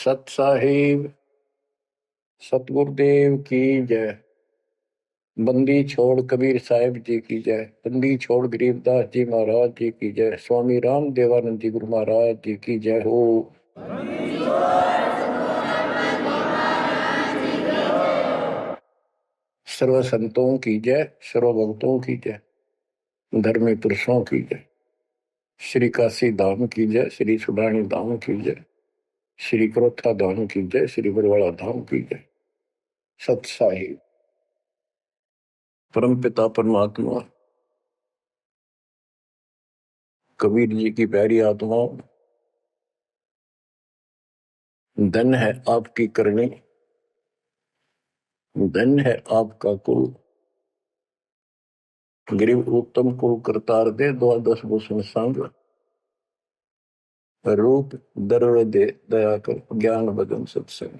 सत साहिब सतगुरुदेव की जय। बंदी छोड़ कबीर साहिब जी की जय। बंदी छोड़ गरीबदास जी महाराज जी की जय। स्वामी राम देवानंद जी गुरु महाराज जी की जय हो। सर्व संतों की जय, सर्व भक्तों की जय, धर्मी पुरुषों की जय। श्री काशी धाम की जय, श्री सुडानी धाम की जय, श्री क्रोथा धाम की जय, श्री बरवाड़ा धाम की जय। सत साहिब परम पिता परमात्मा कबीर जी की प्यारी आत्माओं, धन है आपकी करनी, धन है आपका कुल। गरीब उत्तम कुल करतार दे, द्वादश भूषण संग रूप दर्व दे, दया कर ज्ञान बदन सत्संग।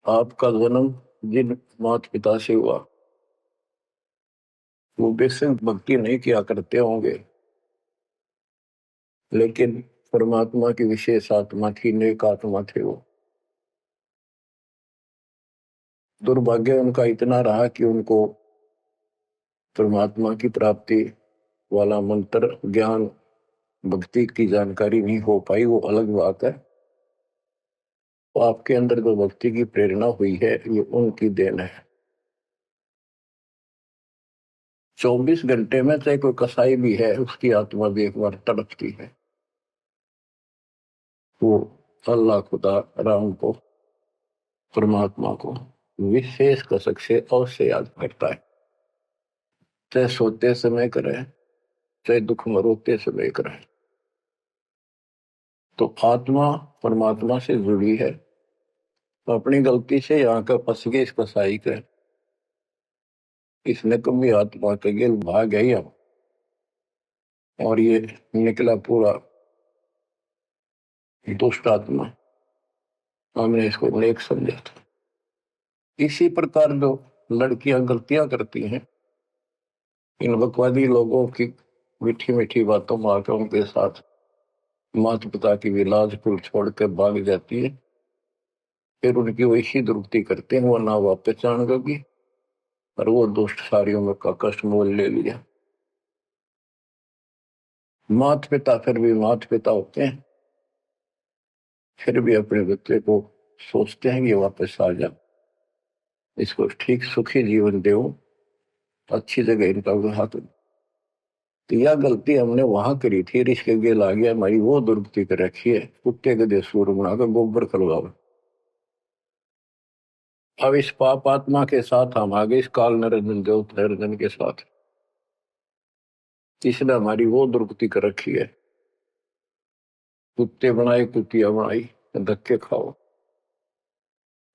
आपका जन्म जिन माता पिता से हुआ वो बेशक भक्ति नहीं किया करते होंगे, लेकिन परमात्मा की विशेष आत्मा थी, नेक आत्मा थे वो। दुर्भाग्य उनका इतना रहा कि उनको परमात्मा की प्राप्ति वाला मंत्र ज्ञान भक्ति की जानकारी नहीं हो पाई, वो अलग बात है। तो आपके अंदर जो भक्ति की प्रेरणा हुई है ये उनकी देन है। 24 घंटे में चाहे कोई कसाई भी है उसकी आत्मा भी एक बार तड़पती है, वो अल्लाह खुदा राम को परमात्मा को विशेष कसक से अवश्य याद करता है, चाहे सोते समय करे चाहे दुख में रोते समय करे। तो आत्मा परमात्मा से जुड़ी है, तो अपनी गलती से यहाँ का फंस गए इस कसाई के, इसने कभी आत्मा के गिल भाग गई अब, और ये निकला पूरा दुष्ट आत्मा। हमने इसको नेक समझा था। इसी प्रकार जो लड़कियां गलतियां करती हैं, इन बकवादी लोगों की मीठी मीठी बातों में आकर उनके साथ माता पिता की भी लाज कुल छोड़ के भाग जाती है, फिर उनकी वैसी दुर्गति करते हैं, वो ना वापस जानेगी और वो दुष्ट सारियों में का कष्ट मोल ले लिया। माता पिता फिर भी माता पिता होते हैं, फिर भी अपने बच्चे को सोचते हैं कि वापस आ जा, इसको ठीक सुखी जीवन दे, अच्छी जगह इनका विवाह कर। तो यह गलती हमने वहां करी थी, रिश्ते गेल आ गया, हमारी वो दुर्गति कर रखी है, कुत्ते गधे सूर बनाकर गोबर खलवाओ। अब इस पाप आत्मा के साथ हम आगे इस काल निरंजन देव निरंजन के साथ, इसने हमारी वो दुर्गति कर रखी है, कुत्ते बनाए कुतिया बनाई, धक्के खाओ।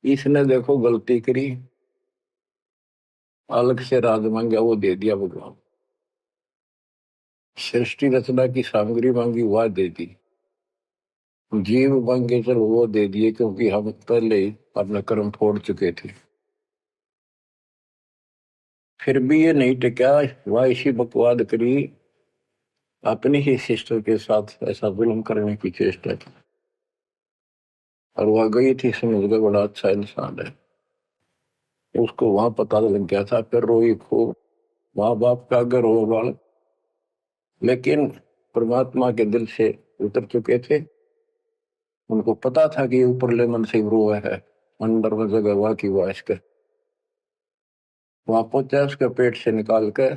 इसने देखो गलती करी, अलग से राज मांगा वो दे दिया भगवान, सृष्टि रचना की सामग्री मांगी वह दे दी, जीव मांगे चल वो दे दिए, क्योंकि हम पहले ही अपना कर्म फोड़ चुके थे। फिर भी ये नहीं टिका, वह इसी बकवाद करी, अपनी ही सिस्टर के साथ ऐसा जुल्म करने की चेष्टा की, और वह गई थी समझ गए बड़ा अच्छा इंसान है, उसको वहां पता लग गया था, फिर रोई खूब, माँ बाप का अगर रो बाल, लेकिन परमात्मा के दिल से उतर चुके थे, उनको पता था कि ऊपरले मन से रो है, अंदर में जगह वह की वाश के वहां पहुंचा, उसके पेट से निकाल के,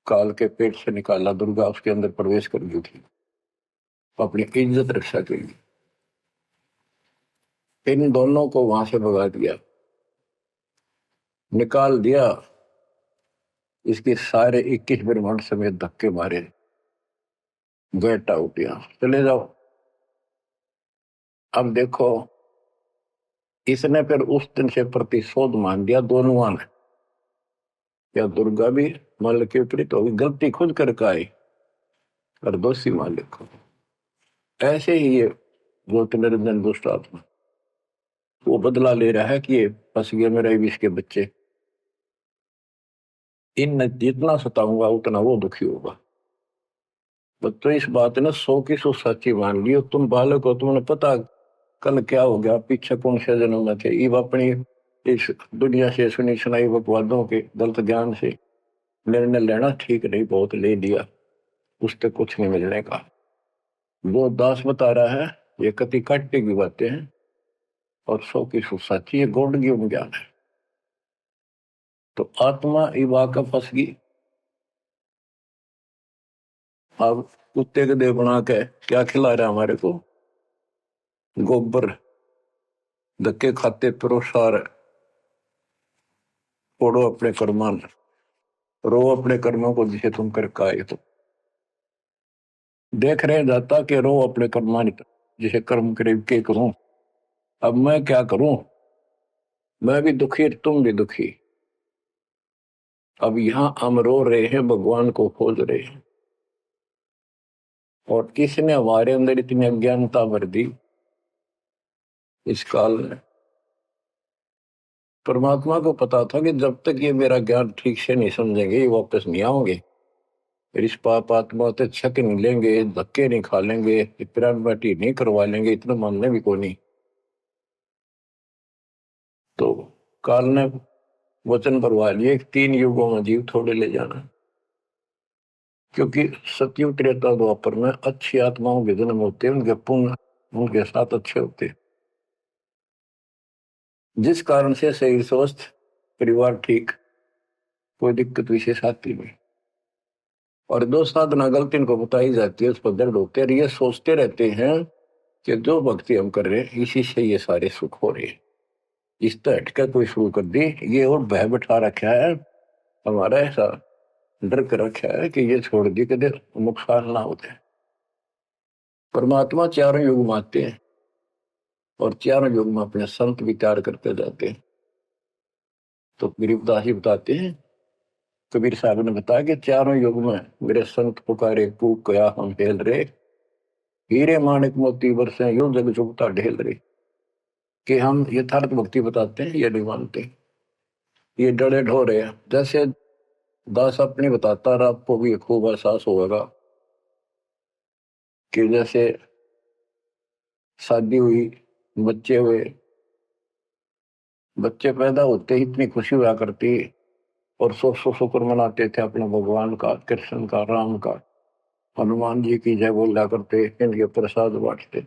काल के पेट से निकाला, दुर्गा उसके अंदर प्रवेश कर गई थी अपनी इज्जत रक्षा के लिए। इन दोनों को वहां से भगा दिया, निकाल दिया, इसके सारे 21 ब्रह्मांड समेत धक्के मारे, गेट आउट, यहां चले जाओ। अब देखो, इसने फिर उस दिन से प्रतिशोध मान दिया दोनों ने, या दुर्गा भी मालिक के विपरीत होगी, गलती खुद करके आई और दोषी मालिक को। ऐसे ही ये ज्योतिर्निरंजन दुष्ट आत्मा वो बदला ले रहा है कि ये फंस गए मेरे विष के बच्चे, इन जितना सताऊंगा उतना वो दुखी होगा। तो इस बात ने 100 की 100 सच्ची मान ली। तुम बालक हो, तुमने पता कल क्या हो गया, पीछे कौन से जन्म में थे। इब अपनी इस दुनिया से सुनी सुनाई बकवादों के गलत ज्ञान से निर्णय लेना ठीक नहीं, बहुत ले लिया, उससे कुछ नहीं मिलने का। वो दास बता रहा है ये कति काटे की बातें हैं और 100 की 100 सच्ची, ये गौड़ ज्ञान है। तो आत्मा इब आकर फंस गई। अब कुत्ते के देह बना के क्या खिला रहा है हमारे को, गोबर, धक्के खाते प्रोसार, फोड़ो अपने कर्मान, रो अपने कर्मों को जिसे तुम कर आए। तो देख रहे जाता कि रो अपने कर्मान जिसे कर्म करीब के करूं। अब मैं क्या करूं, मैं भी दुखी तुम भी दुखी। अब यहां हम रो रहे हैं, भगवान को खोज रहे हैं, और किसने हमारे अंदर इतनी अज्ञानता भर दी इस काल में। परमात्मा को पता था कि जब तक ये मेरा ज्ञान ठीक से नहीं समझेंगे ये वापस नहीं आओगे, फिर इस पाप आत्मा से छक नहीं लेंगे, धक्के नहीं खा लेंगे, पिरान बाटी नहीं करवा लेंगे, इतना मानने भी को नहीं। तो काल ने वचन भरवा लिए 3 युगों में जीव थोड़े ले जाना, क्योंकि सतयुग त्रेता द्वापर में अच्छी आत्माओं के जन्म होते हैं, उनके पुण्य उनके साथ अच्छे होते हैं, जिस कारण से शरीर स्वस्थ, परिवार ठीक, कोई दिक्कत विशेष आती नहीं। और दो साधना गलती इनको बताई जाती है, उस पर दर्द होते हैं, ये सोचते रहते हैं कि जो भक्ति हम कर रहे हैं इसी से ये सारे सुख हो रहे हैं, इस तरह हटकर कोई शुरू कर दी, ये और भय बैठा रखा है हमारा, ऐसा डर कर रखा है कि ये छोड़ दी कि नुकसान ना होते। परमात्मा चारों युग में आते हैं और चारों युग में अपने संत विचार करते जाते हैं। तो गरीबदास जी बताते हैं, कबीर साहब ने बताया कि चारों युग में मेरे संत पुकारे कूक कया हम हेल रे, हीरे माणिक मोती बरसे यूं जग चुगता ढेल रे। कि हम यथार्थ भक्ति बताते हैं ये नहीं मानते, ये डरे ढो रहे हैं। जैसे दास अपने बताता रहा, आपको भी खूब एहसास होगा कि जैसे शादी हुई, बच्चे हुए, बच्चे पैदा होते ही इतनी खुशी हुआ करती, और 100 शुक्र मनाते थे अपने भगवान का, कृष्ण का, राम का, हनुमान जी की जय बोला करते, इनके प्रसाद बांटते।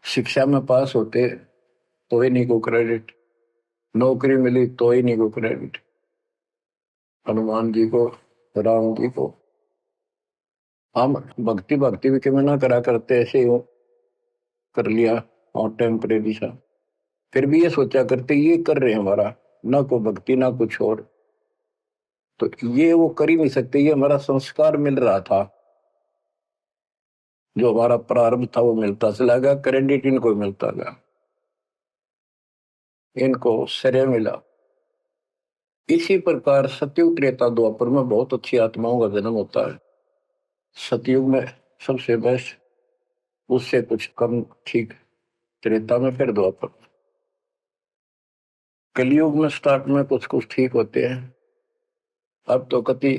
शिक्षा में पास होते तो ही नहीं को क्रेडिट, नौकरी मिली तो ही नहीं को क्रेडिट, हनुमान जी को, राम जी को। हम भक्ति भक्ति भी क्यों ना करा करते, ऐसे ही कर लिया और टेम्परेरी सा, फिर भी ये सोचा करते ये कर रहे हैं हमारा, ना को भक्ति ना कुछ और, तो ये वो कर ही नहीं सकते, ये हमारा संस्कार मिल रहा था, जो हमारा प्रारंभ था वो मिलता चला गया, क्रेडिट इनको मिलता गया, इनको श्रेय मिला। इसी प्रकार सतयुग त्रेता द्वापर में बहुत अच्छी आत्माओं का जन्म होता है। सतयुग में सबसे बेस्ट, उससे कुछ कम ठीक, त्रेता में, फिर द्वापर। कलयुग में स्टार्ट में कुछ कुछ ठीक होते हैं, अब तो कति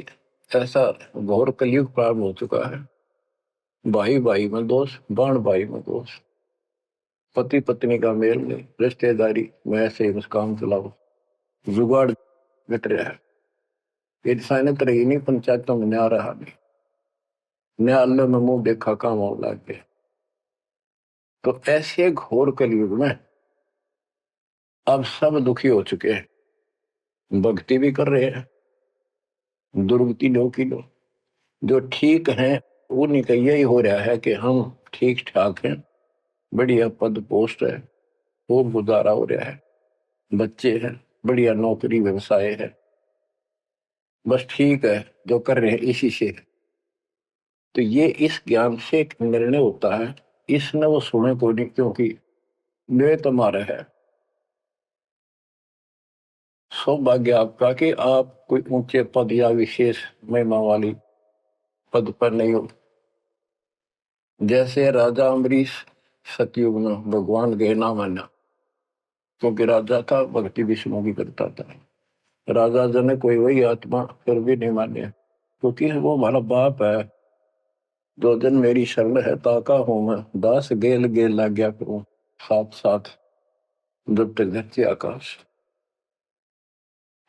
ऐसा घोर कलयुग प्रारंभ हो चुका है। भाई भाई में दोष, बाण भाई में दोष, पति पत्नी का मेल नहीं, रिश्तेदारी में ऐसे ही काम चलाओ, जुगाड़ घट रहा है। इंसानियत रही नहीं, पंचायतों में न्याय रहा नहीं, न्यायालय में मुंह देखा काम हो लागे। तो ऐसे घोर कलयुग में अब सब दुखी हो चुके हैं, भक्ति भी कर रहे हैं, दुर्गति लो की लो, जो ठीक है उन्हीं का यही हो रहा है कि हम ठीक ठाक हैं, बढ़िया पद पोस्ट है, खूब गुजारा हो रहा है, बच्चे हैं, बढ़िया नौकरी व्यवसाय है, बस ठीक है जो कर रहे हैं इसी से। तो ये इस ज्ञान से एक निर्णय होता है, इसने वो सुने को नहीं, क्योंकि वे तुम्हारा है। सौभाग्य आपका कि आप कोई ऊंचे पद या विशेष महिमा वाली पद पर नहीं हो। जैसे राजा अम्बरीश सतयुग में भगवान गए ना माना, क्योंकि राजा था, भक्ति विष्णु की करता था, राजा जन कोई वही आत्मा, फिर भी नहीं माने, क्योंकि वो हमारा बाप है। दो दिन मेरी शरण है ताका हूं मैं, दास गेल गेल लग गया करूं, साथ साथ जब तक धरती आकाश।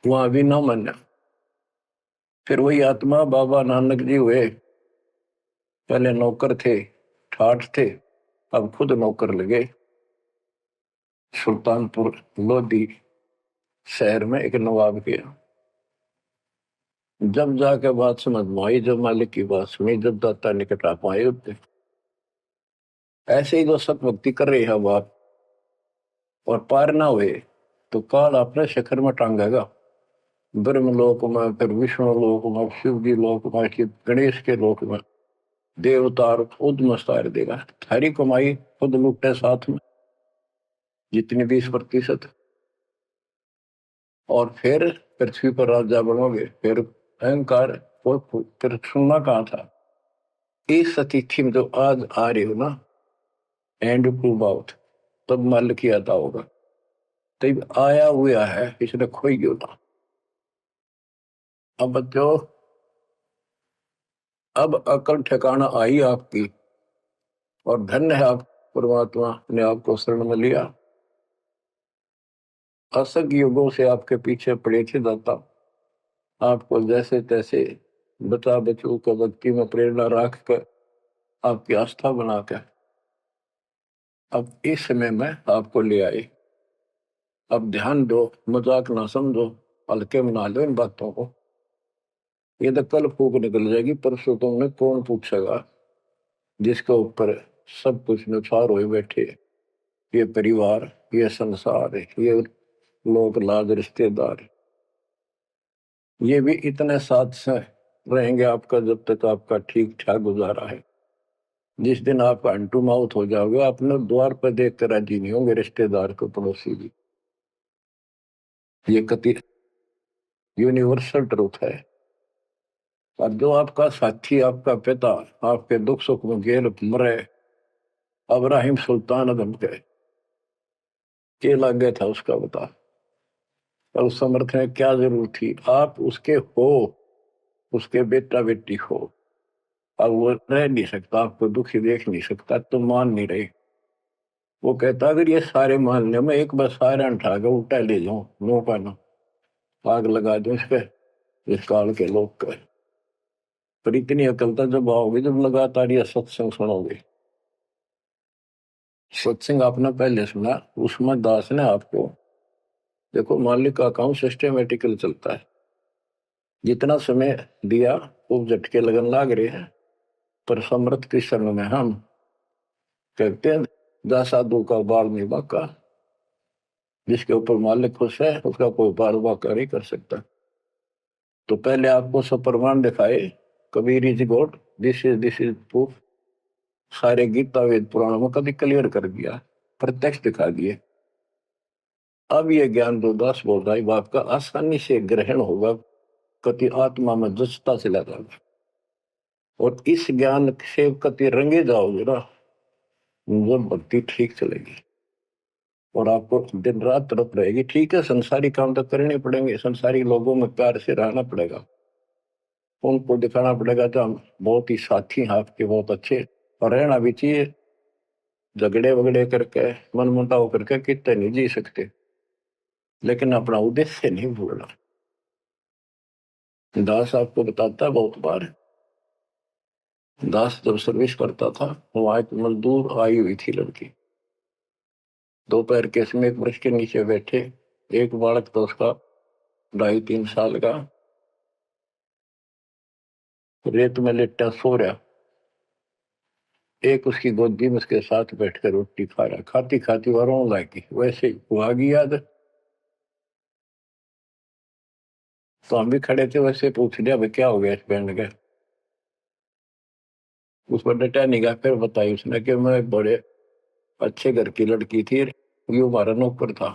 वहां भी ना माना। फिर वही आत्मा बाबा नानक जी हुए। पहले नौकर थे, ठाठ थे, अब खुद नौकर लगे। सुल्तानपुर लोधी शहर में एक नवाब के यहाँ। जब जाके बात समझ में आई, जब मालिक की बात सुनी, जब दाता निकट आ पाए उठे। ऐसे ही जो सत भक्ति कर रहे हैं बात और पार ना हुए तो काल अपने शिखर में टांगेगा। ब्रह्मलोक में, फिर विष्णु लोक में, शिव जी लोक में, कि गणेश के लोक में देवतार खुद मस्तार देगा। थारी कमाई खुद लुटे साथ में जितनी 20%। और फिर पृथ्वी पर राजा बनोगे। फिर अहंकार और फिर सुनना कहाँ था। इस अतिथि में जो आज आ रहे हो ना, एंड टू बाउट, तब मल की आता होगा। तब आया हुआ है, इसने खोई क्यों ना। अब बच्चों, अब अकल ठिकाना आई आपकी, और धन्य है आप, परमात्मा ने आपको शरण में लिया। असंग युगों से आपके पीछे पड़े थे दाता, आपको जैसे तैसे बचा बचू का भक्ति में प्रेरणा रख कर आपकी आस्था बनाकर अब इस समय में आपको ले आए। अब ध्यान दो, मजाक ना समझो, हल्के में ना लो इन बातों को। ये तो कल फूक निकल जाएगी, परसों तुमने कौन पूछेगा जिसके ऊपर सब कुछ नुसार हुए बैठे। ये परिवार, ये संसार, ये लोग लाज रिश्तेदार, ये भी इतने साथ से रहेंगे आपका जब तक आपका ठीक ठाक गुजारा है। जिस दिन आप अंटू माउथ हो जाओगे, अपने द्वार पर देख कर राजी नहीं होंगे रिश्तेदार को, पड़ोसी भी। ये कति यूनिवर्सल ट्रूथ है। और जो आपका साथी, आपका पिता, आपके दुख सुख में गेल मरे, अब्राहिम सुल्तान अदम के लग गया था उसका बता। और उस समर्थ में क्या जरूरत थी, आप उसके हो, उसके बेटा बेटी हो। अब वो रह नहीं सकता, आपको दुखी देख नहीं सकता, तो मान नहीं रहे। वो कहता अगर ये सारे मान ले, मैं एक बार सारे उठा के उल्टा ले जाऊं, नो पाना आग लगा दूं इस पे, इस काल के लोग का। पर इतनी अकलता जब आओगे जब लगातार ये सत्संग सुनोगे। सत्संग आपने पहले सुना, उसमें दास ने आपको, देखो मालिक का काम सिस्टमेटिकल चलता है। जितना समय दिया वो झटके लगन लाग रहे हैं। पर समर्थ के शरण में हम कहते हैं, जा साधु का बाल नहीं बाका। जिसके ऊपर मालिक खुश है उसका कोई बाल बाका नहीं कर सकता। तो पहले आपको सब प्रमाण दिखाए, Kabir is God, this is proof. सारे गीता वेद पुराणों में कभी क्लियर कर दिया, प्रत्यक्ष दिखा दिए। अब ये ज्ञान जो दास बोल रहा है आपका आसानी से ग्रहण होगा, कति आत्मा में जचता चला जाएगा। और इस ज्ञान से कति रंगे जाओगे ना, वो भक्ति ठीक चलेगी। और आपको दिन रात तरफ रहेगी। ठीक है, संसारी काम तो करने पड़ेंगे, संसारी लोगों में प्यार से रहना पड़ेगा, उनको दिखाना पड़ेगा तो हम बहुत ही साथी हैं आपके, बहुत अच्छे। और रहना भी चाहिए। झगड़े वगड़े करके, मन मुटाव करके कितने नहीं जी सकते, लेकिन अपना उद्देश्य नहीं भूलना। दास आपको बताता है बहुत बार, दास जब सर्विस करता था, वहां एक मजदूर आई हुई थी लड़की। दोपहर के समय एक वृक्ष के नीचे बैठे, एक बालक तो उसका 2.5-3 साल का रेत में लेटा सो रहा। एक उसकी गोदी में उसके साथ बैठकर रोटी खा रहा, खाती खाती वह रोने लगी। वैसे ही वो आ गई याद। तो हम भी खड़े थे, वैसे पूछ लिया भाई क्या हो गया इस बैंड का। उस पर डटा नहीं गया। फिर बताई उसने कि मैं बड़े अच्छे घर की लड़की थी, ये हमारा नौकर था,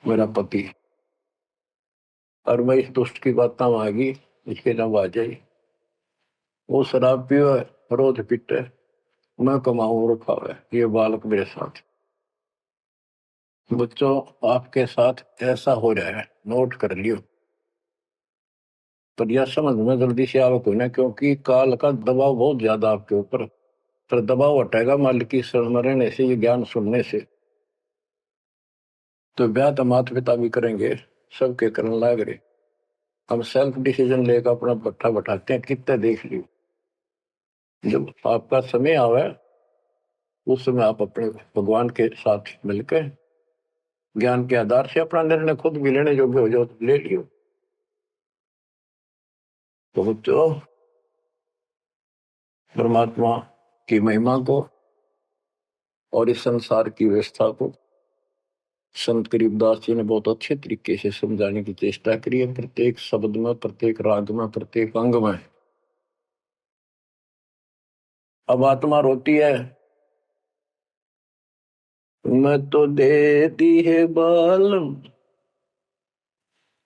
मेरा पति। और मैं इस दुष्ट की बात आ गई, इसके नाम आ जाई। वो शराब पियो, रोज पीटे, मैं कमाऊं रखा हुआ है, ये बालक मेरे साथ। बच्चों, आपके साथ ऐसा हो रहा है, नोट कर लियो। पर यह समझ में जल्दी से आवक हुई ना, क्योंकि काल का दबाव बहुत ज्यादा आपके ऊपर। पर दबाव हटेगा मालिक की शरण में रहने से, ये ज्ञान सुनने से। तो ब्याह तो माता पिता भी करेंगे, सबके करने लाग रहे। हम सेल्फ डिसीजन लेकर अपना पट्टा बैठाते हैं, कितने देख लियो। जब आपका समय आवे उस समय आप अपने भगवान के साथ मिलकर ज्ञान के आधार से अपना निर्णय खुद भी लेने योग्य हो जाओ तो ले लियो। तो बच्चों, परमात्मा की महिमा को और इस संसार की व्यवस्था को संत करीबदास जी ने बहुत अच्छे तरीके से समझाने की चेष्टा करी है, प्रत्येक शब्द में, प्रत्येक राग में, प्रत्येक अंग में। अब आत्मा रोती है, मैं तो दे दी है बालम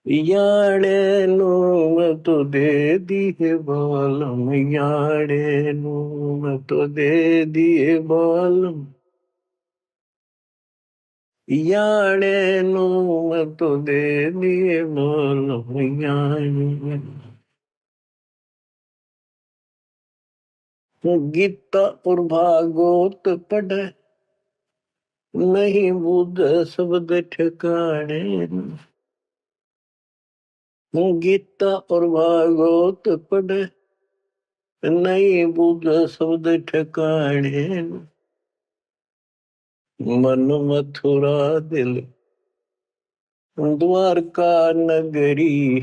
याड़े नो, मैं तो दे दी है बालम याड़े नो, मैं तो दे दिए बालम याड़े नो, मैं तो दे दिए बालम याड़े। गीता और भागवत पढ़े नहीं बुध शब्द ठिकाने। गीता और भागवत पढ़े नहीं बुध शब्द ठिकाने। मन मथुरा दिल द्वारका नगरी,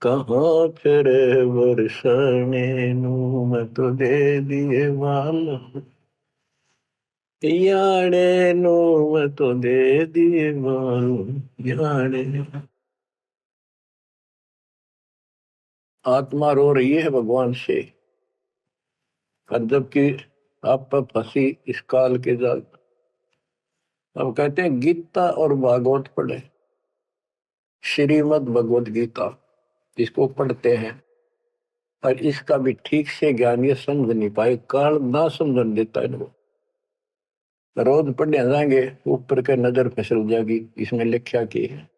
कहाँ फिर बरसाने नू, मैं तो दे दिए बालम याड़े नो, मैं तो दे दिए बालम याड़े। आत्मा रो रही है भगवान से, और जबकि आप पर फंसी इस काल के जाल। अब कहते हैं गीता और भागवत पढ़े, श्रीमद् भगवत गीता इसको पढ़ते हैं और इसका भी ठीक से ज्ञान ये समझ नहीं पाए, काल ना समझ देता है इनको। रोज पढ़ने जाएंगे ऊपर के नजर फिसल जाएगी, इसमें लिखा की है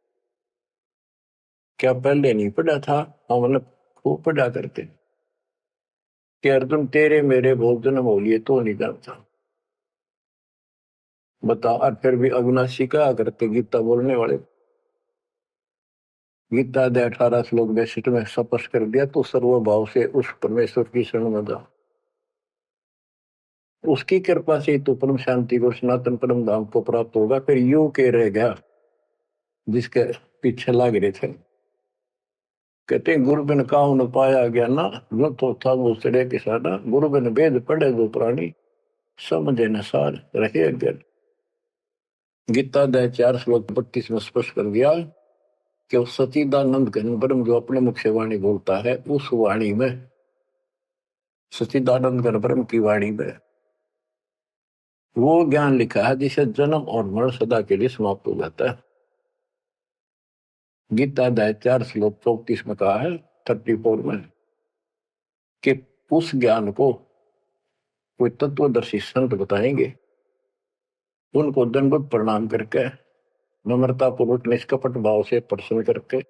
क्या पहले नहीं पढ़ा था। हाँ मतलब खूब पढ़ा करते कि अर्जुन तेरे मेरे बहुत जन्म हो लिए तो नहीं जानता, बता। और फिर भी अविनाशी कहा करते गीता बोलने वाले, गीता दे 18 श्लोक 62 में स्पष्ट कर दिया, तो सर्वभाव से उस परमेश्वर की शरण में जा, उसकी कृपा से तो परम शांति को, सनातन परम धाम को प्राप्त होगा। फिर यू के रह गया जिसके पीछे लाग रहे थे। कहते गुरु बिन काहू न पाया गया ना, जो तो था वो सड़े किसाना, गुरु बिन वेद पढ़े जो प्राणी, समझे न सार रहे अज्ञान। गीता दे 4 श्लोक 32 में स्पष्ट कर दिया कि उस सचिदानंद घन ब्रह्म जो अपने मुख से वाणी बोलता है, उस वाणी में, सचिदानंद घन ब्रह्म की वाणी में वो ज्ञान लिखा है जिसे जन्म और मरण सदा के लिए समाप्त हो जाता है। गीता अध्याय 4 श्लोक 34 में कहा है, 34 में, कि उस ज्ञान को कोई तत्वदर्शी संत बताएंगे, उनको दंडवत प्रणाम करके नम्रता पूर्वक निष्कपट भाव से प्रश्न करके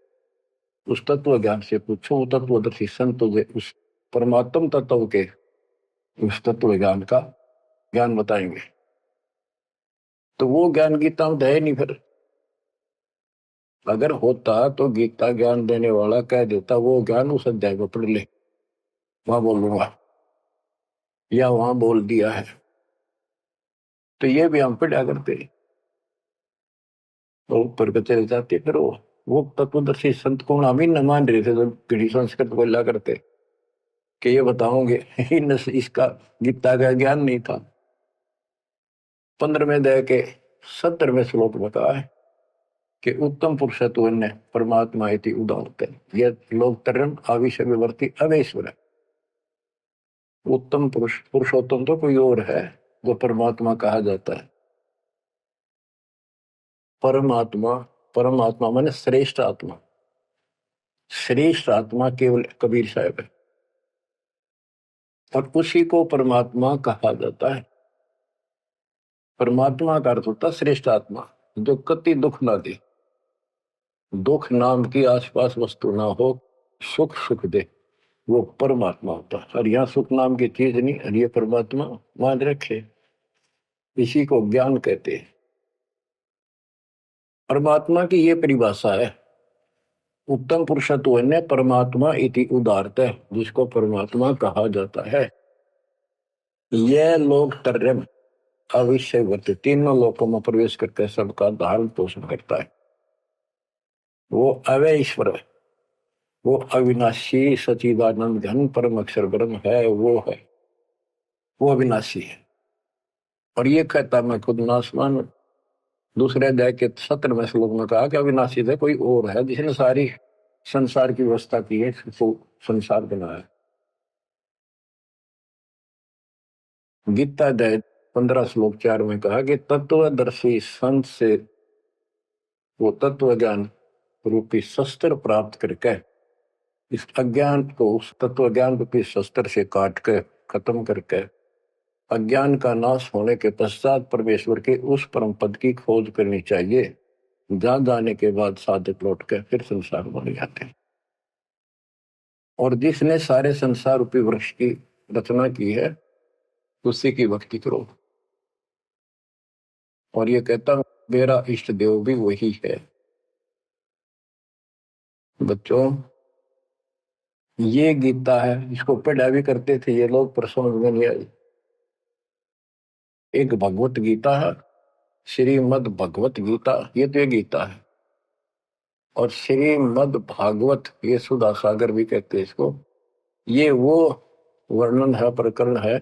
उस तत्व ज्ञान से पूछो। वो तत्वदर्शी संत उस परमात्म तत्व के उस तत्व ज्ञान का ज्ञान बताएंगे। तो वो ज्ञान गीता में है नहीं। फिर अगर होता तो गीता ज्ञान देने वाला कह देता वो ज्ञान उस अध्याय को पढ़ ले, वहां बोलूंगा या वहां बोल दिया है। तो ये भी हम पढ़ा करते तो ऊपर को चले जाते। फिर वो तत्वदर्शी संत को हम ही न मान रहे थे, तो घड़ी संस्कृत बोला करते कि ये बताओगे इसका गीता का ज्ञान नहीं था। 15वें अध्याय के 70वें श्लोक में कहा है कि उत्तम पुरुषत्व ने परमात्मा इति उदाहरते, ये लोग तरन आविष्य विवर्ती अवेश्वर। उत्तम पुरुष, पुरुषोत्तम तो कोई और है जो परमात्मा कहा जाता है। परमात्मा, परमात्मा माने श्रेष्ठ आत्मा, श्रेष्ठ आत्मा केवल कबीर साहब है, और उसी को परमात्मा कहा जाता है। परमात्मा का अर्थ होता श्रेष्ठ आत्मा, जो कति दुख ना दे, दुख नाम की आसपास वस्तु ना हो, सुख सुख दे, वो परमात्मा होता है। और यहाँ सुख नाम की चीज नहीं, और ये परमात्मा मान रखे, इसी को ज्ञान कहते हैं। परमात्मा की ये परिभाषा है, उत्तम पुरुषत्व ने परमात्मा इति उदारत है, जिसको परमात्मा कहा जाता है। यह लोग तरम अविषयवत, तीनों लोकों में प्रवेश करके सबका धारण पोषण करता है। वो अवय ईश्वर है, वो अविनाशी सचिदानंद घन परम अक्षर ब्रह्म है, वो अविनाशी है। और ये कहता मैं खुद नासवान, दूसरे अध्याय के 17वें श्लोक में कहा कि अविनाशी है, कोई और है जिसने सारी संसार की व्यवस्था की है, तो संसार बनाया। गीता अध्याय 15 श्लोक 4 में कहा कि तत्वदर्शी संत से वो तत्व ज्ञान रूपी शस्त्र प्राप्त करके इस अज्ञान को उस तत्व ज्ञान रूपी शस्त्र से काट कर खत्म करके अज्ञान का नाश होने के पश्चात परमेश्वर के उस परम पद की खोज करनी चाहिए, जहां जाने के बाद साधक लौट कर फिर संसार बन जाते हैं। और जिसने सारे संसार रूपी वृक्ष की रचना की है, उसी की भक्ति करो। और ये कहता मेरा इष्ट देव भी वही है। बच्चों, ये गीता है, इसको पढ़ा भी करते थे ये लोग, पर समझ में नहीं आई। एक भगवत गीता है, श्रीमद भगवत गीता, ये तो ये गीता है। और श्रीमद भागवत, ये सुधा सागर भी कहते हैं इसको। ये वो वर्णन है, प्रकरण है,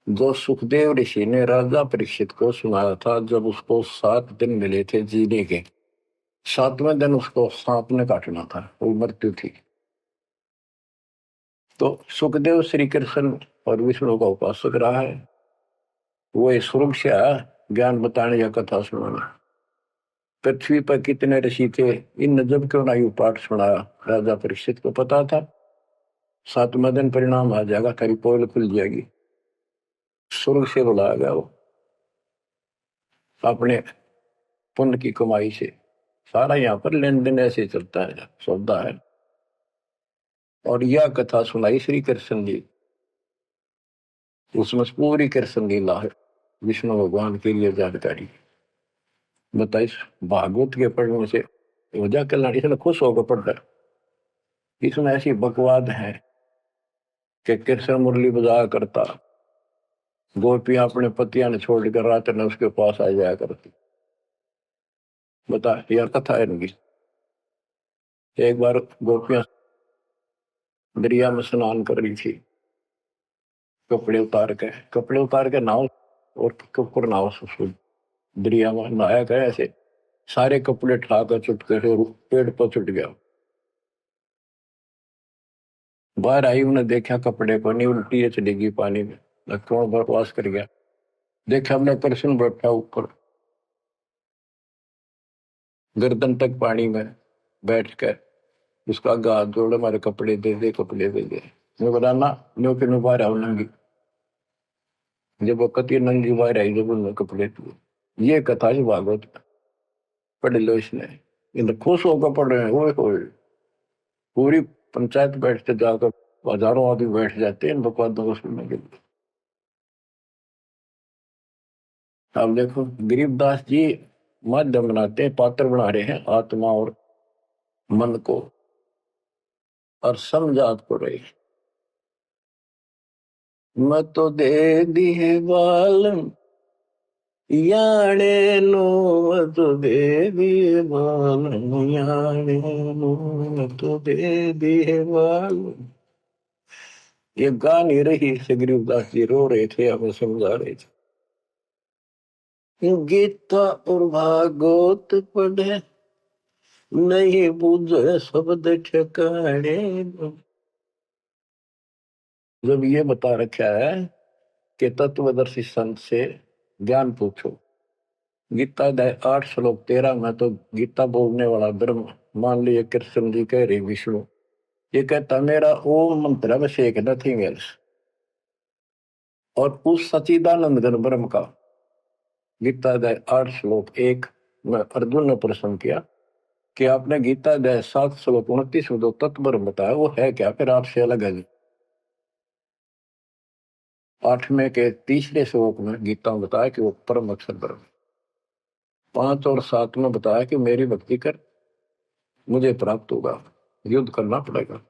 जो सुखदेव ऋषि ने राजा परीक्षित को सुनाया था जब उसको 7 दिन मिले थे जीने के। 7वें दिन उसको सांप ने काटना था, वो मृत्यु थी। तो सुखदेव श्री कृष्ण और विष्णु का उपासक रहा है, वो स्वरूप से ज्ञान बताने या कथा सुनाना। पृथ्वी पर कितने ऋषि थे, इन जब क्यों ना यू पाठ सुनाया। राजा परीक्षित को पता था 7वें दिन परिणाम आ जाएगा, तेरी पोल खुल जाएगी। स्वर्ग से बुलाया गया वो, अपने पुण्य की कमाई से। सारा यहाँ पर लेन देन ऐसे चलता है, सौदा है। और यह कथा सुनाई श्री कृष्ण जी, उसमें पूरी कृष्ण लीला है, विष्णु भगवान के लिए जानकारी बताइए। भागवत के पढ़ने से वजह कल्याण, इसने खुश होकर पढ़ता है। इसमें ऐसी बकवाद है कि कृष्ण मुरली बजाया करता, गोपियां अपने पतियां ने छोड़कर रात ने उसके पास आ जाया करती। बता यार, कथा है इनकी। एक बार गोपियां दरिया में स्नान कर रही थी, कपड़े उतार के नाव और ऊपर नाव दरिया में नहाया गया। ऐसे सारे कपड़े ठाकर चुटके से पेड़ पर चुट गया। बाहर आई, उन्हें देखा कपड़े को नहीं, उल्टी चली गई पानी में, लक्ष्मण बकवास कर गया। देखा हमने कृष्ण बैठा ऊपर गर्दन तक पानी में बैठ कर, उसका हाथ जोड़े, हमारे कपड़े दे दे, कपड़े दे दे। मैं बोला ना, नो फिर मैं बाहर आऊ नंगी। जब वो कति नंगी बाहर आई, जब उन्होंने कपड़े दिए। ये कथा ही भागवत पढ़ लो। इसने इन खुश होकर पढ़ रहे हैं, वो पूरी पंचायत बैठते जाकर, हजारों आदमी बैठ जाते हैं इन बकवादों को सुनने के लिए। अब देखो गरीबदास जी माध्यम बनाते हैं, पात्र बना रहे हैं आत्मा और मन को, और समझात को रहे। मैं तो दे दी है बालम याने नो, मैं तो दे दी है बालम याने नो, मैं तो दे दी है बालम। ये गा नहीं रही से, गरीबदास जी रो रहे थे, हमें समझा रहे थे। गीता और भागवत पढ़े नहीं बुझे शब्द ठिकाने। जब ये बता रखा है कि तत्वदर्शी संत से ज्ञान पूछो, गीता 8 श्लोक 13 में तो गीता बोलने वाला ब्रह्म, मान लीजिए कृष्ण जी कह रहे विष्णु, ये कहता मेरा ओम मंत्र में से एक नथिंग एल्स। और उस सचिदानंद घन ब्रह्म का गीता 8 श्लोक 1 में अर्जुन ने प्रश्न किया कि आपने गीता अध्याय 7 श्लोक 29 में जो तत्व ब्रह्म बताया वो है क्या, फिर आपसे अलग है। 8वें के तीसरे श्लोक में गीता में बताया कि वो परम अक्षर ब्रह्म। 5 और 7 में बताया कि मेरी भक्ति कर, मुझे प्राप्त होगा, युद्ध करना पड़ेगा।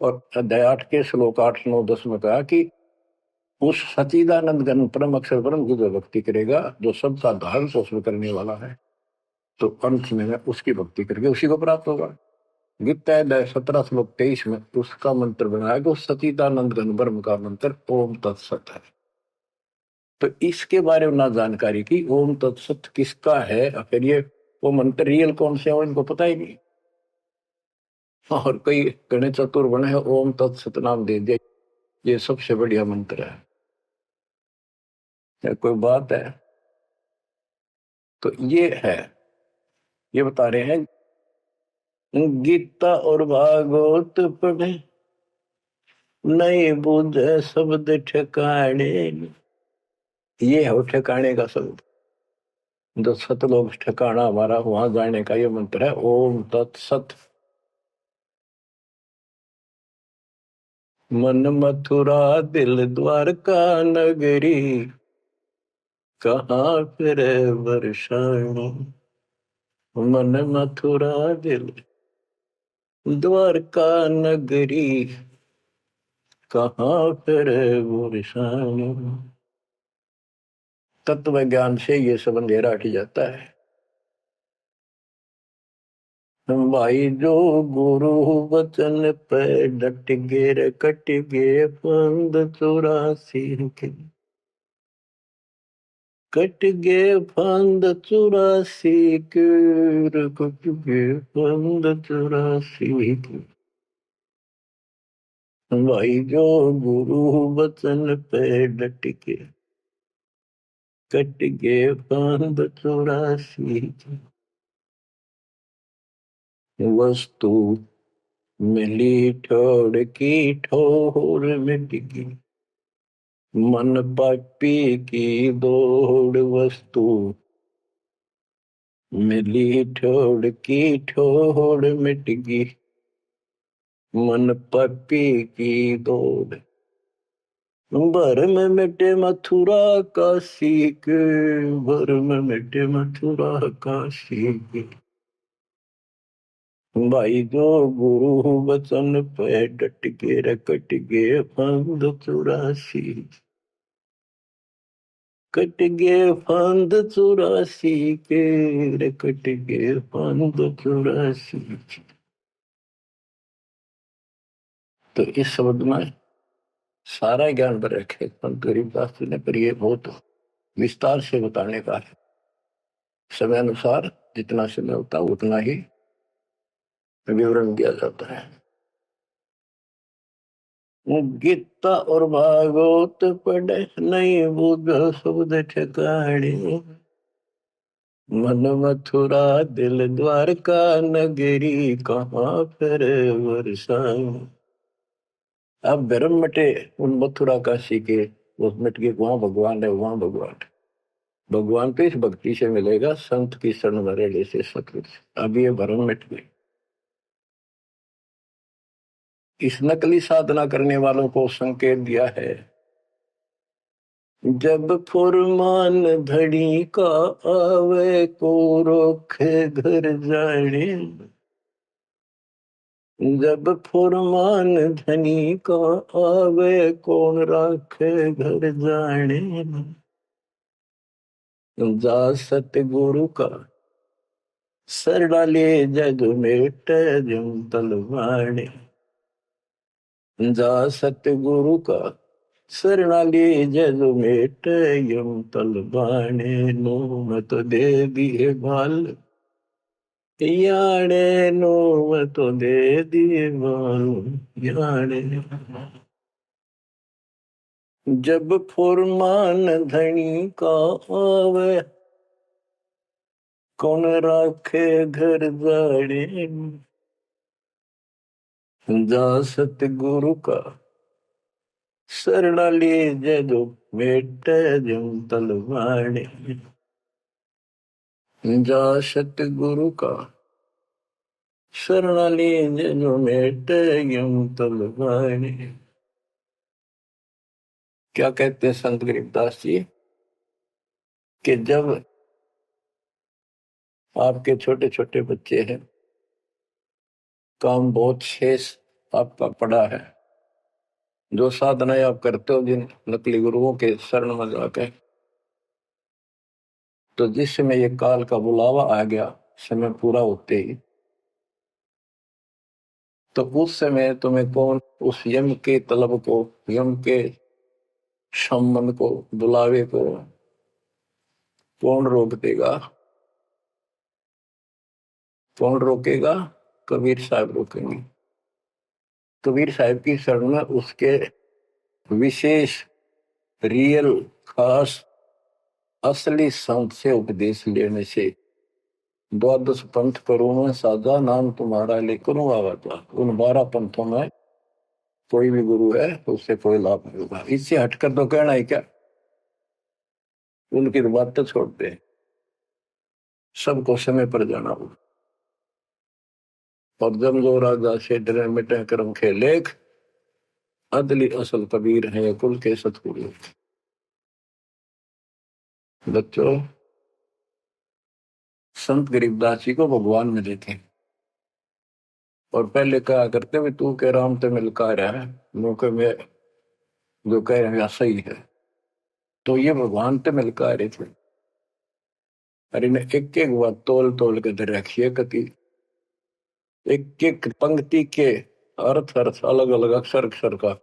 और अध्याय 8 के श्लोक 8, 9, 10 में कहा कि उस सचिदानंद घन परम अक्षर ब्रह्म की जो भक्ति करेगा, जो सबका धारण पोषण करने वाला है, तो अंत में उसकी भक्ति करके उसी को प्राप्त होगा। गीता अध्याय 17 श्लोक 23 में उसका मंत्र बनाया कि सचिदानंद घन ब्रह्म का मंत्र ओम तत्सत है। तो इसके बारे में ना जानकारी की, ओम तत्सत किसका है, फिर ये वो मंत्र रियल कौन से है इनको पता ही नहीं। और कई गणेश चतुर बने हैं, ओम तत्सत नाम दे दिया, ये सबसे बढ़िया मंत्र है। क्या कोई बात है? तो ये है, ये बता रहे हैं गीता और भागवत पढ़े नहीं बुझे शब्द ठिकाने। ये है ठिकाने का शब्द, जो सतलोक ठिकाना हमारा, वहां जाने का ये मंत्र है ओम तत्सत। मन मथुरा दिल द्वारका नगरी, कहाँ फिर वर्षाणी। मन मथुरा दिल द्वारका नगरी, कहाँ फिर वर्षाणी। तत्व ज्ञान से ये सब अंधेरा हट जाता है। भाई जो गुरु वचन पे डट गे, कट गे फंद 84 के, कट गे फंद 84 के, कट गे फंद 84 के। भाई जो गुरु वचन पे डट के, कट गे फंद 84 के। वस्तु मिली ठोड़ की ठोर मिट गई, मन पापी की दौड़। वस्तु मिली ठोड़ की ठोड़ मिट गई, मन पापी की दौड़। भर में मिटे मथुरा काशी के, भर में मिटे मथुरा काशी के। भाई जो गुरु वचन पे डट के, रकट गे फंद 84, कट गे फंद 84 के, रकट गे फंद 84। तो इस शब्द में सारा ज्ञान पर रखे संत गरीबदास जी ने, पर ये बहुत विस्तार से बताने का है। समय अनुसार जितना समय होता है उतना ही विवरण दिया जाता है। गीता और भागवत पढ़े नहीं बुझ शब्द ठिकाने, मन मथुरा दिल द्वारका नगरी, कहाँ फिर वर्षाणी। अब भ्रम मिटे उन मथुरा काशी के, वो मिट के वहां भगवान है, वहां भगवान है। भगवान तो इस भक्ति से मिलेगा, संत की शरण में रहने से, सतगुरु से। अब ये भ्रम मिट गए। इस नकली साधना करने वालों को संकेत दिया है, जब फुरमान धड़ी का आवे को रोखे घर जाने। जब फुरमान धनी का आवे कौन राखे घर जाने। जा सतगुरु का सरड़ा ले जग मेट जम तलवाने। जा सतगुरु का सरड़ा ले जग मेट यम तलवाने। नो मत दे दिए बाल याने, नो मत दे दिए बाल याने। जब फुरमान धनी का आवे कौन राखे घर जाड़े। जा सतगुरु का शरणा ले जदो मेट जम तलवाने। जा सतगुरु का शरणाली जो मेटे यूं तलवाने। क्या कहते हैं संत गरीबदास जी कि जब आपके छोटे छोटे बच्चे हैं, काम बहुत शेष आपका पड़ा है, जो साधनाएं आप करते हो जिन नकली गुरुओं के शरण में जाके, तो जिस समय ये काल का बुलावा आ गया, समय पूरा होते ही, तो उस समय तुम्हें कौन उस यम के तलब को, यम के सम्मन को, बुलावे को कौन रोक देगा? कौन रोकेगा? कबीर साहब रोकेंगे। कबीर साहब की शरण में उसके विशेष, रियल, खास, असली संत से उपदेश लेने से, द्वादश पंथ करूं मैं साधा, नाम तुम्हारा लेकर आवता। उन 12 पंथों में कोई भी गुरु है उससे कोई लाभ नहीं होगा। इससे हटकर तो कहना है क्या? उनकी बात तो छोड़ दे, सबको समय पर जाना हो। और जब जो राजा से डरे मिटे कर्म के लेख, अदली असल कबीर है कुल के सतगुरु। बच्चों, संत गरीबदास जी को भगवान मिले थे और पहले कहा करते हुए तू के राम ते मिलका रहा है, मौके में जो कह रहे हैं सही है। तो ये भगवान ते मिलका रहे थे। और इन्हें एक एक बात तोल तोल के दे रखिए कि एक एक पंक्ति के अर्थ अर्थ अलग अलग, अक्षर अक्षर का,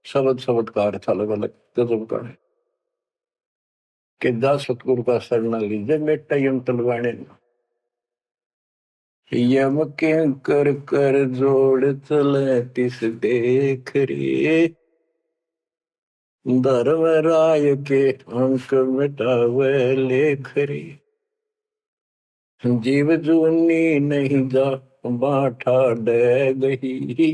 शब्द शब्द का अर्थ अलग अलग गजब का है। कि जा सतगुरु का शरण लीजिए बेटा यम तलवाने। यम के कर कर जोड़ चले तिस देख रे, धर्म राय के अंक मिटावे लेख रे। जीव जूनी नहीं जा बाठा डे गही,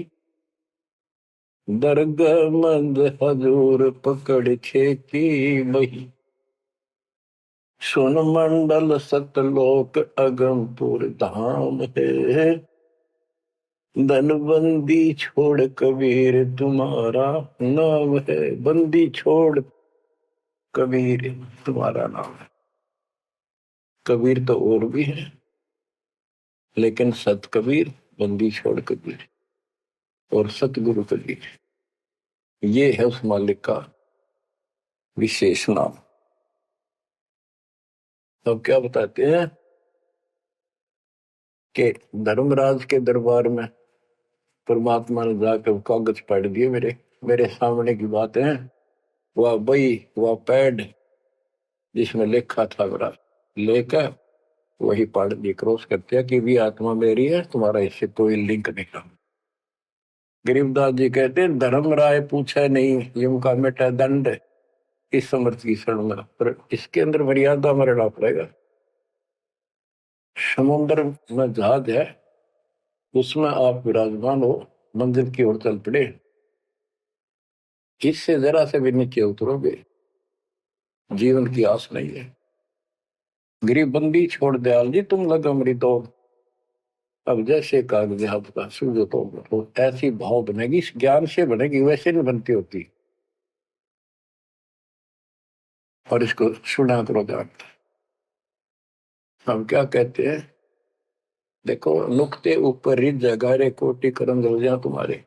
दर्ग मंद हजूर पकड़ खेती बही। सुन मंडल सतलोक अगमपुर धाम है, धनबंदी छोड़ कबीर तुम्हारा नाम है। बंदी छोड़ कबीर तुम्हारा नाम है। कबीर तो और भी है, लेकिन सत कबीर, बंदी छोड़ कबीर और सतगुरु कबीर, ये है उस मालिक का विशेष नाम। तो क्या बताते हैं कि धर्मराज के दरबार में परमात्मा ने जाकर कागज पढ़ दिए, मेरे मेरे सामने की बात है। वह बई, वह पैड जिसमें लिखा था मेरा, लेकर वही पढ़ दी, क्रॉस करते हैं कि भी आत्मा मेरी है, तुम्हारा इससे कोई लिंक नहीं रहा। गरीबदास जी कहते हैं धर्म राय पूछे नहीं, यम का मिटा दंड इस समर्थ की शरण में, पर इसके अंदर मर्यादा में रहना पड़ेगा। समुद्र में जहाज है, उसमें आप विराजमान हो, मंजिल की ओर चल पड़े, इससे जरा से भी नीचे उतरोगे, जीवन की आस नहीं है। गरीब बंदी छोड़ दयाल जी तुम लग अमृत हो, अब जैसे कागज आपका सूझो तो ऐसी भाव बनेगी, इस ज्ञान से बनेगी, वैसे नहीं बनती होती। और इसको सुना करो ध्यान। हम क्या कहते हैं, देखो नुक्ते ऊपर रिज जगारे कोटि करम रोजा तुम्हारे।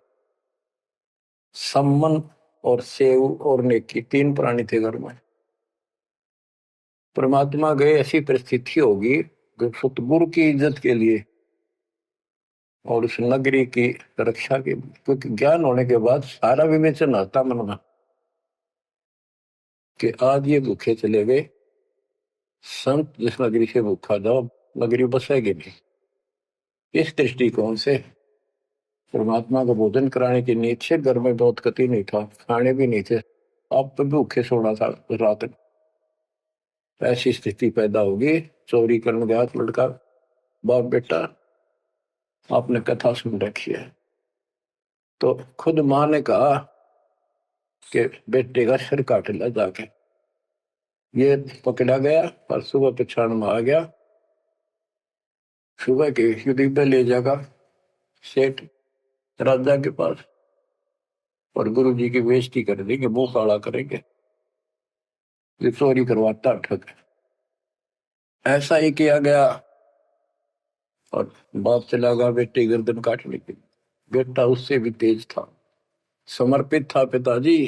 सम्मन और सेव और नेकी, 3 प्राणी थे घर में। परमात्मा गए, ऐसी परिस्थिति होगी जो सतगुरु की इज्जत के लिए और उस नगरी की रक्षा के, क्योंकि ज्ञान होने के बाद सारा विवेचन आता मन में कि आज ये भूखे चले गए, संत जिस नगरी से भूखा जाओ नगरी बसेगी नहीं। इस दृष्टिकोण से परमात्मा को भोजन कराने की नींद से घर में बहुत कति नहीं था, खाने भी नहीं थे, अब तो भूखे सोना था रात। ऐसी स्थिति पैदा होगी, चोरी करने गया लड़का, बाप बेटा, आपने कथा सुन रखी है। तो खुद माँ ने कहा कि बेटे का सिर काट लिया जाके। ये पकड़ा गया और सुबह पछाड़ में आ गया सुबह के युद्ध पे ले जाएगा सेठ राजा के पास और गुरु जी की बेइज्जती कर देंगे, मुंह काला करेंगे, ये चोरी करवाता ठग। ऐसा ही किया गया और बाप चला गया बेटे गर्दन काटने के। बेटा उससे भी तेज था, समर्पित था, पिताजी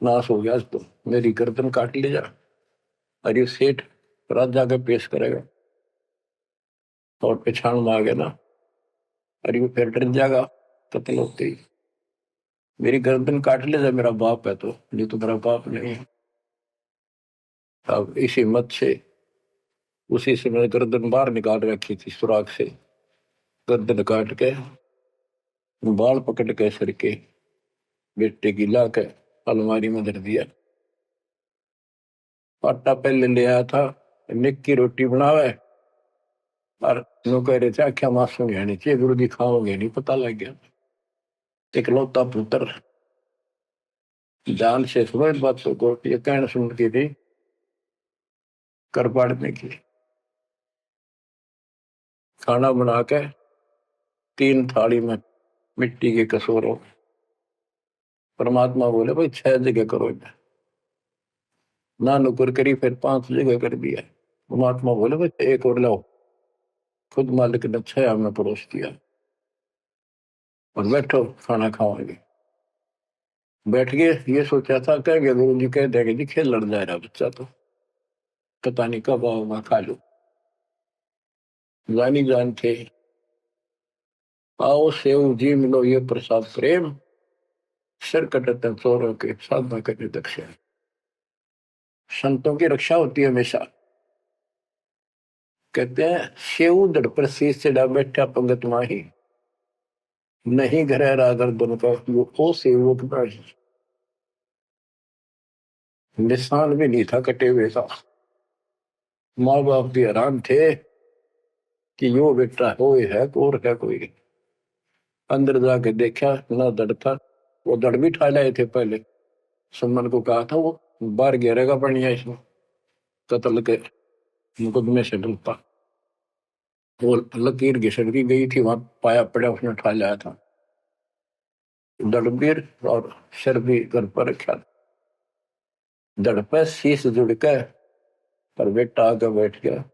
नाश हो गया तो मेरी गर्दन काट ले जा। और ये सेठ राजा के पेश करेगा और पहचान में आ गया ना, और ये फिर डर जाएगा कत्ल होते ही, मेरी गर्दन काट ले जा, मेरा बाप है तो, नहीं तो मेरा बाप नहीं है। अब इस हिम्मत से उसी समय गर्दन बाहर निकाल रखी थी सुराख से, गर्दन काट के बाल पकड़ के सर के बेटे की ला के अलमारी में धर दिया। आटा पहले ले आया था, निक की रोटी बनावे और नो कह रहे थे आख्या मासू नहीं आनी चाहिए, गुरु जी खाओगे नहीं, पता लग गया। इकलौता पुत्र जान से सुनो इस बातों को, ये कहना सुन की थी कर पाड़ने की। खाना बना के 3 थाली में मिट्टी के कसूरों, परमात्मा बोले भाई 6 जगह करो, ना नुकर करी, फिर 5 जगह कर दिया। परमात्मा बोले भाई एक और लाओ, खुद मालिक ने 6 में परोस दिया और बैठो खाना खाओगे। बैठ गए, ये सोचा था कह गया गुरु जी कह देंगे जी खेल लड़ जा रहा बच्चा तो, पता नहीं कब आओ खा लो। जानी जान थे, आओ सेव जी मिलो ये प्रसाद प्रेम, सिर कटते चोरों के साधना करने दक्षिण। संतों की रक्षा होती है हमेशा। कहते हैं सेव दड़ पर शीश चढ़ा बैठा पंगत माही, नहीं घर रागर दोनों का वो ओ सेवक नहीं। निशान भी नहीं था कटे हुए का। माँ बाप भी हैरान थे कि यो बेटा हो है और है कोई। अंदर जाके देखा ना दड़ था, वो दड़ भी ठा लाए थे पहले। सुमन को कहा था वो बाहर गिरेगा बढ़िया इसमें कत्ल के मुकदमे से डरता। वो लकीर घिसड़ती गई थी, वहां पाया पड़ा उसने ठा लाया था। दड़बीर और सिर भी घर पर रखा था, दड़ पर शीश जुड़ के, पर बेटा आगे बैठ गया।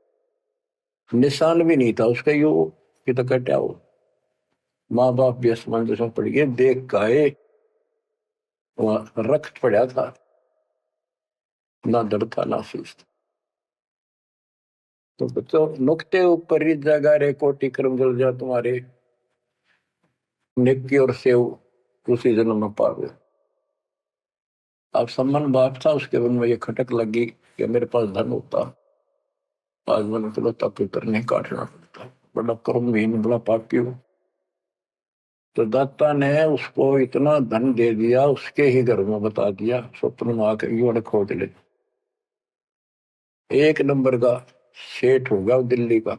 निशान भी नहीं था उसका, यो कि तो कटा हो। माँ बाप भी असमंजस में पड़ गए, देख गाये वहां रक्त पड़ा था, ना दड़ था ना शीश था। तो बच्चों नुक्ते ऊपर ही जगा रे कोटि कर्म जल जा तुम्हारे, नेकी और सेव उसी जन्म में पावे। अब सम्मान बाप था, उसके मन में ये खटक लगी कि मेरे पास धन होता, आज मैंने चलो पितर नहीं काटना पड़ता, बड़ा कर्महीन बड़ा पापी हूं। तो दाता ने उसको इतना धन दे दिया, उसके ही घर में बता दिया, स्वप्न में आकर युवक खोज ले, 1 नंबर का सेठ होगा दिल्ली का।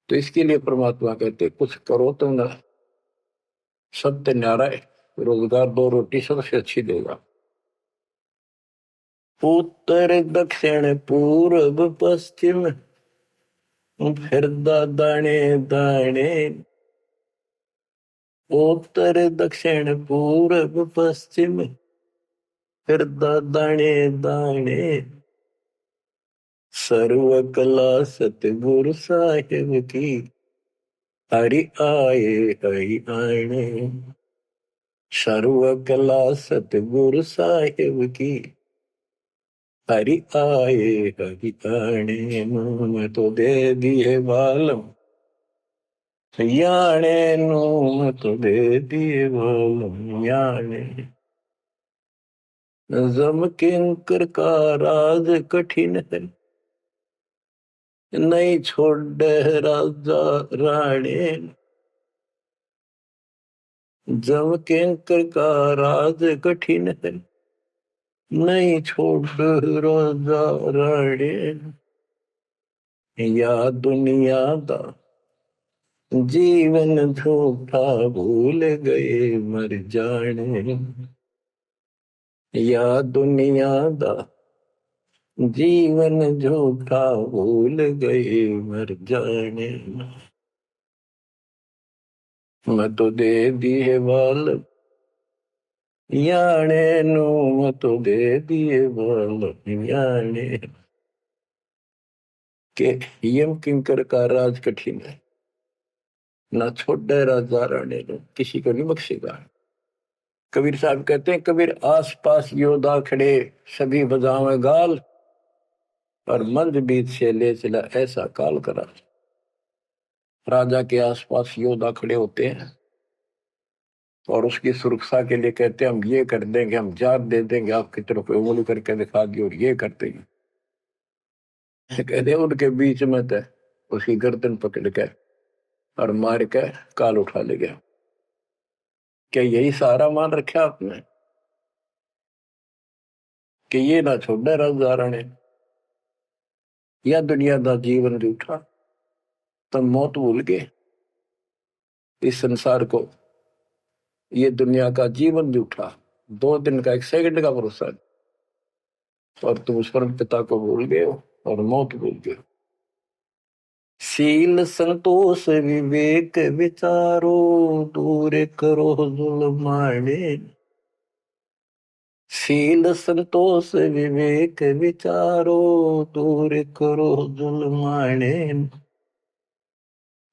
तो इसके लिए परमात्मा कहते कुछ करो तो ना, सत्य न्यारा है, रोजगार 2 रोटी सबसे अच्छी देगा। उत्तर दक्षिण पूर्व पश्चिम फिर दाने दाने, उत्तर दक्षिण पूर्व पश्चिम फिर दाने दाने, सर्व कला सतगुरु साहिब की, हरि आए हरि आने। सर्व कला सतगुरु साहिब की, हरि आए हरि आने। मुँह तो दे दिए बालम याने, मुँह तो दे दिए बालम याने। जम किंकर का राज कठिन है, नहीं छोड़ राजा राणे। जम किंकर का राज कठिन है, नहीं छोड़ राजा राणे। या दुनिया दा जीवन झूठा भूल गए मर जाने, या दुनिया दा जीवन झूठा भूल गए मर जाने, मैं तो दे दिए बाल याने नु, मैं तो दे दिए बाल याने। के यम किंकर का राज कठिन है, ना छोड़े राजा राणे नु, किसी को नहीं बख्शेगा। कबीर साहब कहते हैं, कबीर आस पास योद्धा खड़े सभी बजावे गाल, और मंद बीत से ले चला ऐसा काल करा। राजा के आसपास योद्धा खड़े होते हैं और उसकी सुरक्षा के लिए कहते हैं, हम ये कर देंगे, हम जात दे देंगे, आपकी तरफ उंगली करके दिखा दी और ये करते हैं। कहते हैं उनके बीच में तो उसकी गर्दन पकड़ के और मार के काल उठा ले गया। क्या यही सहारा मान रखा आपने कि ये ना छोड़े राजा राणे, या दुनिया का जीवन रूठा, तो मौत भूल गए इस संसार को। ये दुनिया का जीवन रूठा, 2 दिन का 1 सेकंड का भरोसा है, और तुम उस परम पिता को भूल गए हो और मौत भूल गए। शील संतोष विवेक विचारो, दूर करो जुल्माने। शील संतोष विवेक विचारो, दूर करो जुल्माने।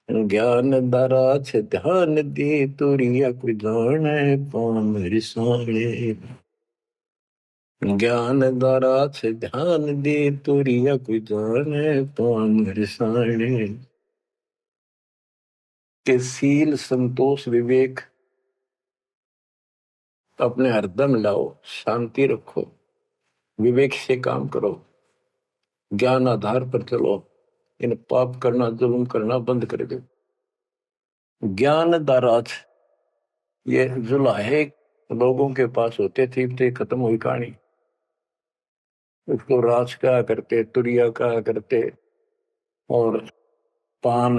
ज्ञान दरा छे ध्यान दी, तुरिया कोई जाने पाम रिसाणे। ज्ञान द्वारा छे ध्यान दी, तुरिया कोई जाने पाम रिसाणे। के शील संतोष विवेक अपने हरदम लाओ, शांति रखो, विवेक से काम करो, ज्ञान आधार पर चलो, इन पाप करना जुल्म करना बंद कर दो। ज्ञान दाराज ये जुलाहे लोगों के पास होते थे, तो खत्म हुई कहानी। उसको राज कहा करते, तुरिया कहा करते, और पान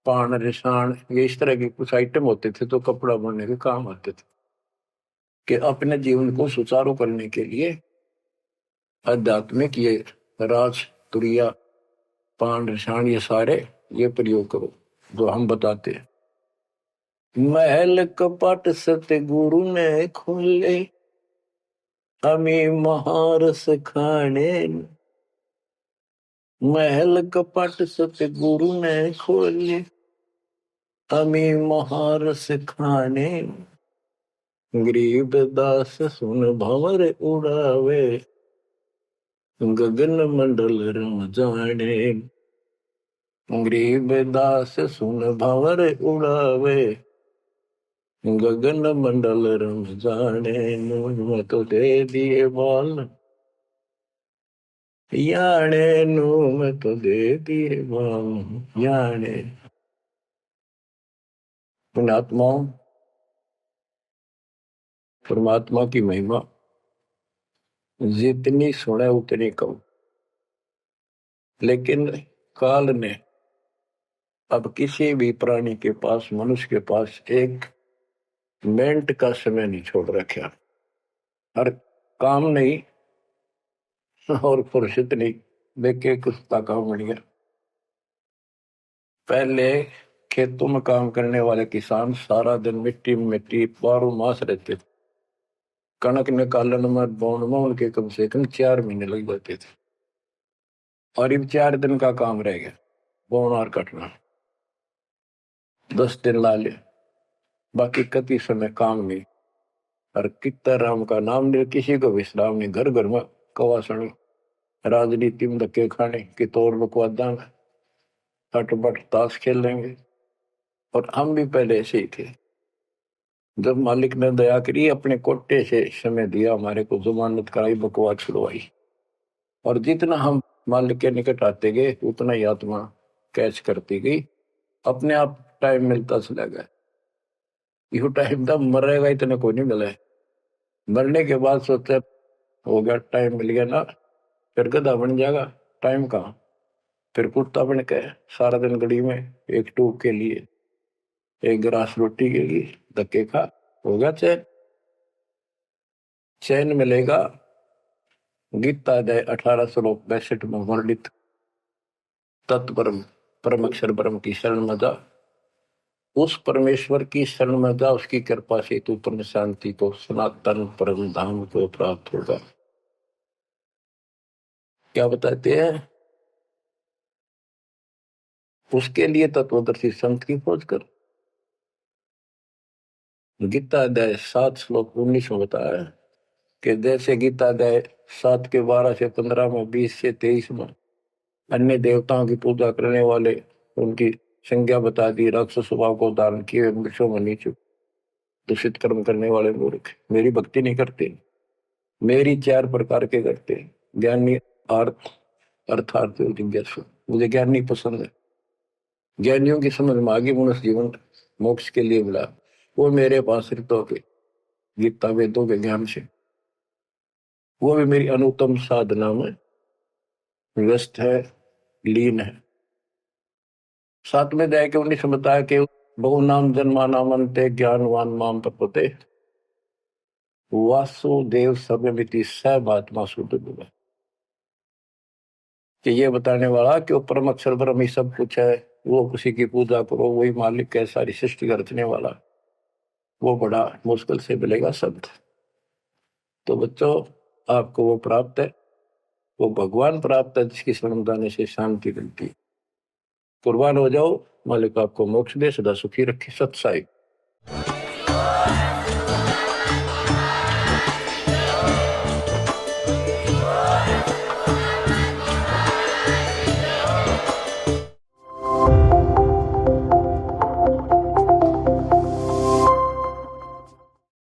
पान रिसाण, ये इस तरह के कुछ आइटम होते थे तो कपड़ा बनने के काम आते थे। कि अपने जीवन को सुचारू करने के लिए आध्यात्मिक ये राज तुरिया पान रिसाण ये सारे ये प्रयोग करो जो हम बताते हैं। महल कपट सत्य गुरु ने खोले, हमें महारस खाने। महल कपट सत्य गुरु ने खोले, हमें महारस खाने। गरीब दास सुन भंवर उड़ावे, गगन मंडल रम जाने। गरीब दास सुन भंवर उड़ावे, गगन मंडल रम जाने। मैं तो दे दिए बाल याने नु, मैं तो दे दिए बाल याने। पुण्यात्माओं, परमात्मा की महिमा जितनी सुने उतनी कम। लेकिन काल ने अब किसी भी प्राणी के पास, मनुष्य के पास 1 मिनट का समय नहीं छोड़ रखा। हर काम नहीं और फुर्सत नहीं, देखे कुछ काम बन गया। पहले खेतों में काम करने वाले किसान सारा दिन मिट्टी में मिट्टी 12 मास रहते थे। कणक निकालन में बोन में उनके कम से कम 4 महीने लग जाते थे, और अब 4 दिन का काम रह गया बोन और कटना। 10 दिन ला ले, बाकी कति समय काम नहीं, और कितना राम का नाम ले, किसी को विश्राम नहीं। घर घर में कवासण, राजनीति में धक्के खाने की तौर बकवादा में हटबट ताश खेल लेंगे। और हम भी पहले ऐसे ही थे। जब मालिक ने दया करी, अपने कोटे से समय दिया हमारे को, जमानत कराई, बकवास छुड़वाई, और जितना हम मालिक के निकट आते गए उतना ही आत्मा कैच करती गई। अपने आप टाइम मिलता चला गया। यो टाइम तब मरेगा इतने को नहीं मिला है। मरने के बाद सोचा हो गया, टाइम मिल गया ना, फिर गधा बन जाएगा, टाइम कहाँ। फिर कुत्ता बन के सारा दिन गली में एक टूक के लिए, एक गिलास रोटी के लिए धक्के खा, हो गया चैन। चैन मिलेगा गीता अध्याय 18 श्लोक 62 में वर्णित तत्परम परम अक्षर ब्रह्म की शरण में जा, उस परमेश्वर की शरण में जा, उसकी कृपा से तू परम शांति को, सनातन परम धाम को प्राप्त होगा। क्या बताते हैं? उसके लिए तत्वदर्शी संत की खोज कर। गीता अध्याय 7 श्लोक 19 में बताया कि जैसे गीता अध्याय 7 के 12 से 15 में, 20 से 23 में अन्य देवताओं की पूजा करने वाले, उनकी संज्ञा बता दी, राक्षस स्वभाव को धारण किए वृक्षों में नीचे दूषित कर्म करने वाले मूर्ख मेरी भक्ति नहीं करते। मेरी 4 प्रकार के करते, ज्ञानी, अर्थ, अर्थार्थ, जिज्ञासु। मुझे ज्ञान नहीं पसंद है। ज्ञानियों की समझ में आगे मनुष्य जीवन मोक्ष के लिए मिला, वो मेरे पास ऋतों के गीता वेदों के ज्ञान से, वो भी मेरी अनुत्तम साधना में व्यस्त है, लीन है। 7 में अध्याय के 19 में बताया कि बहु नाम जन्मा नामंते ज्ञानवान माम प्रपते वासुदेव सर्वमिति सर्वात्मा शुद्ध बुआ। कि ये बताने वाला कि वो परम अक्षर ब्रह्म ही सब कुछ है, वो किसी की पूजा करो, वही मालिक है, सारी सृष्टि का रचने वाला, वो बड़ा मुश्किल से मिलेगा शब्द। तो बच्चों, आपको वो प्राप्त है, वो भगवान प्राप्त है जिसकी शरण जाने से शांति मिलती है। कुर्बान हो जाओ, मालिक आपको मोक्ष दे, सदा सुखी रखे। सत्साई।